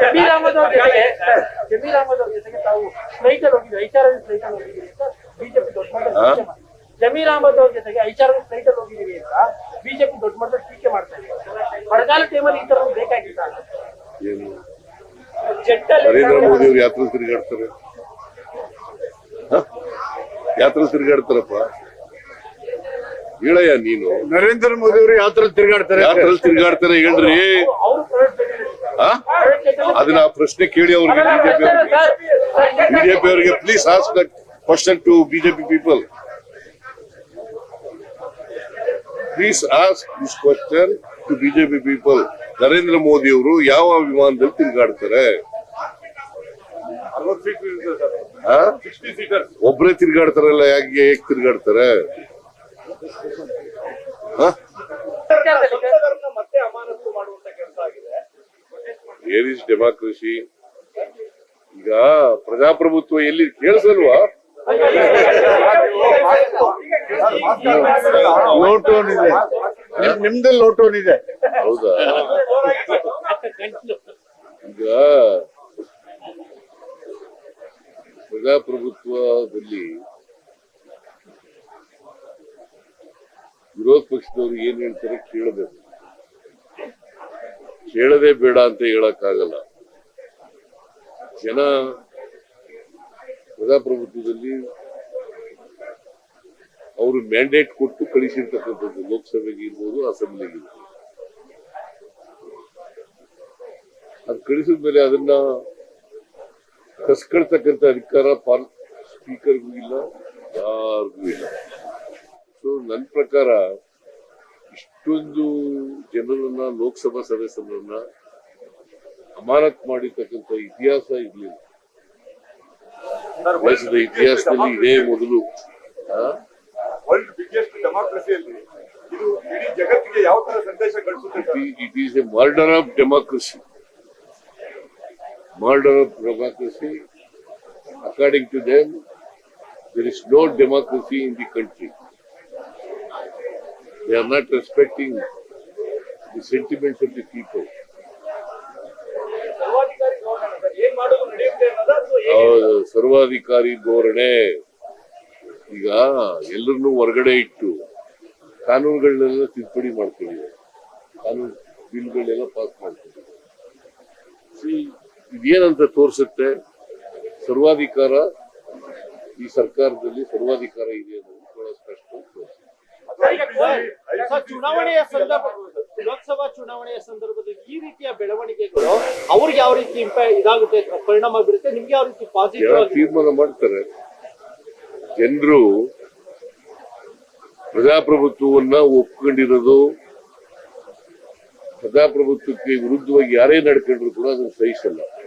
ಜಮೀರ್ ಅಹಮದ್ ಅವ್ರ ಜೊತೆಗೆ ತಾವು ಫ್ಲೈಟ್ ಅಲ್ಲಿ ಹೋಗಿದ್ರು, ಐಚಾರ್ ಫ್ಲೈಟ್ ಅಲ್ಲಿ ಹೋಗಿದ್ದೀರಿ ಅಂತ ಬಿಜೆಪಿ ದೊಡ್ಡ ಮಟ್ಟದಲ್ಲಿ ಟೀಕೆ ಮಾಡಿ. ಜಮೀರ್ ಅಹಮದ್ ಅವ್ರ ಜೊತೆಗೆ ಐಚಾರ್ ಫ್ಲೈಟ್ ಅಲ್ಲಿ ಹೋಗಿದ್ದೀರಿ ಅಂತ ಬಿಜೆಪಿ ದೊಡ್ಡ ಮಟ್ಟದಲ್ಲಿ ಟೀಕೆ ಮಾಡ್ತಾ ಇದ್ದಾರೆ. ಬರಗಾಲ ಟೈಮಲ್ಲಿ ಈ ತರ ಬೇಕಾಗಿತ್ತ? ನರೇಂದ್ರ ಮೋದಿ ಅವರು ಯಾತ್ರೆ ತಿರುಗಾಡ್ತಾರೆ, ಯಾತ್ರೆ ತಿರುಗಾಡ್ತಾರಪ್ಪ. ಹೇಳಯ್ಯ ನೀನು. ನರೇಂದ್ರ ಮೋದಿ ಅವರು ಯಾತ್ರೆ ತಿರುಗಾಡ್ತಾರೆ, ಯಾತ್ರೆ ತಿರುಗಾಡ್ತಾರೆ ಹೇಳ್ರಿ. ಅದನ್ನ ಆ ಪ್ರಶ್ನೆ ಕೇಳಿ ಅವ್ರಿಗೆ, ಬಿಜೆಪಿ ಅವರಿಗೆ. Please ask that question to BJP people. Please ask this question to BJP people. Narendra Modi ಅವರು ಯಾವ ವಿಮಾನದಲ್ಲಿ ತಿರುಗಾಡ್ತಾರೆ? ಒಬ್ಬರೇ ತಿರುಗಾಡ್ತಾರಲ್ಲ, ಹೇಗೆ ತಿರುಗಾಡ್ತಾರೆ? Air is democracy. ಈಗ ಪ್ರಜಾಪ್ರಭುತ್ವ ಎಲ್ಲಿ ಕೇಳಿಸಲ್ವಾ? ಲೋಟೋನ್ ಇದೆ, ನಿಮ್ದೇ ಲೋಟೋನ್ ಇದೆ. ಹೌದಾ? ಈಗ ಪ್ರಜಾಪ್ರಭುತ್ವದಲ್ಲಿ ವಿರೋಧ ಪಕ್ಷದವರು ಏನ್ ಹೇಳ್ತಾರೆ ಕೇಳಬೇಕು. ಕೇಳದೆ ಬೇಡ ಅಂತ ಹೇಳಕ್ಕಾಗಲ್ಲ. ಜನ ಪ್ರಜಾಪ್ರಭುತ್ವದಲ್ಲಿ ಅವರು ಮ್ಯಾಂಡೇಟ್ ಕೊಟ್ಟು ಕಳಿಸಿರ್ತಕ್ಕಂಥದ್ದು, ಲೋಕಸಭೆಗೆ ಇರ್ಬೋದು, ಅಸೆಂಬ್ಲಿಗೆ ಇರ್ಬೋದು. ಅದು ಕಳಿಸಿದ್ಮೇಲೆ ಅದನ್ನ ಕಸ್ಕೊಳ್ತಕ್ಕಂಥ ಅಧಿಕಾರ ಸ್ಪೀಕರ್ಗೂ ಇಲ್ಲ, ಯಾರಿಗೂ ಇಲ್ಲ. ಸೊ ನನ್ನ ಪ್ರಕಾರ ಇಷ್ಟೊಂದು ಜನರನ್ನ, ಲೋಕಸಭಾ ಸದಸ್ಯರನ್ನ ಅಮಾನತ್ ಮಾಡಿರ್ತಕ್ಕಂಥ ಇತಿಹಾಸ ಇರ್ಲಿಲ್ಲ. ದೇಶದ ಇತಿಹಾಸದಲ್ಲಿ ಇದೇ ಮೊದಲು. ವರ್ಲ್ಡ್ ಬಿಗ್ಗೆಸ್ಟ್ ಡೆಮಾಕ್ರಸಿಯಲ್ಲಿ ಇದು ಇಡೀ ಜಗತ್ತಿಗೆ ಯಾವ ತರ ಸಂದೇಶ ಕಳಿಸುತ್ತೆ? It is a murder of democracy. Murder of democracy. According to them, there is no democracy in the country. They are not respecting the sentiments of the people. ಸರ್ವಾಧಿಕಾರಿ ಧೋರಣೆ. ಈಗ ಎಲ್ಲರನ್ನೂ ಹೊರಗಡೆ ಇಟ್ಟು ಕಾನೂನುಗಳನ್ನೆಲ್ಲ ತಿದ್ದುಪಡಿ ಮಾಡ್ಕೊಂಡಿದ್ದಾರೆ, ಕಾನೂನು ಬಿಲ್ಗಳನ್ನೆಲ್ಲ ಪಾಸ್ ಮಾಡ್ಕೊಂಡಿದ್ದಾರೆ. ಇದೇನಂತ ತೋರಿಸುತ್ತೆ? ಸರ್ವಾಧಿಕಾರ, ಈ ಸರ್ಕಾರದಲ್ಲಿ ಸರ್ವಾಧಿಕಾರ ಇದೆ ಅನ್ನೋದು ಬಹಳ ಸ್ಪಷ್ಟ. ಚುನಾವಣೆಯ ಲೋಕಸಭಾ ಚುನಾವಣೆಯ ಸಂದರ್ಭದಲ್ಲಿ ಈ ರೀತಿಯ ಬೆಳವಣಿಗೆಗಳು ಅವ್ರಿಗೆ ಯಾವ ರೀತಿ ಇದಾಗುತ್ತೆ, ಪರಿಣಾಮ ಬೀರುತ್ತೆ? ನಿಮ್ಗೆ ಯಾವ ರೀತಿ ಪಾಸಿಟಿವ್ ತೀರ್ಮಾನ ಮಾಡ್ತಾರೆ? ಜನರು ಪ್ರಜಾಪ್ರಭುತ್ವವನ್ನ ಒಪ್ಕೊಂಡಿರೋದು, ಪ್ರಜಾಪ್ರಭುತ್ವಕ್ಕೆ ವಿರುದ್ಧವಾಗಿ ಯಾರೇ ನಡ್ಕೊಂಡ್ರು ಕೂಡ ಅದನ್ನು ಸಹಿಸಲ್ಲ.